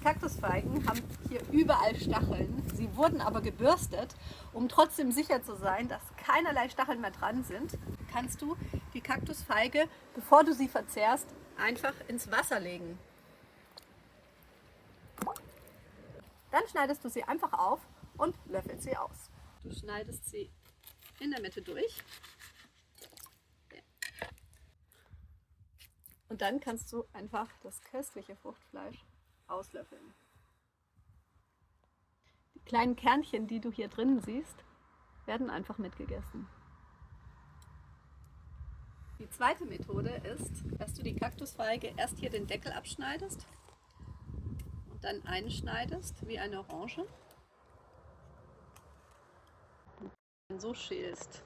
Kaktusfeigen haben hier überall Stacheln. Sie wurden aber gebürstet, um trotzdem sicher zu sein, dass keinerlei Stacheln mehr dran sind. Kannst du die Kaktusfeige, bevor du sie verzehrst, einfach ins Wasser legen. Dann schneidest du sie einfach auf und löffelst sie aus. Du schneidest sie in der Mitte durch. Und dann kannst du einfach das köstliche Fruchtfleisch auslöffeln. Die kleinen Kernchen, die du hier drinnen siehst, werden einfach mitgegessen. Die zweite Methode ist, dass du die Kaktusfeige erst hier den Deckel abschneidest und dann einschneidest wie eine Orange und dann so schälst.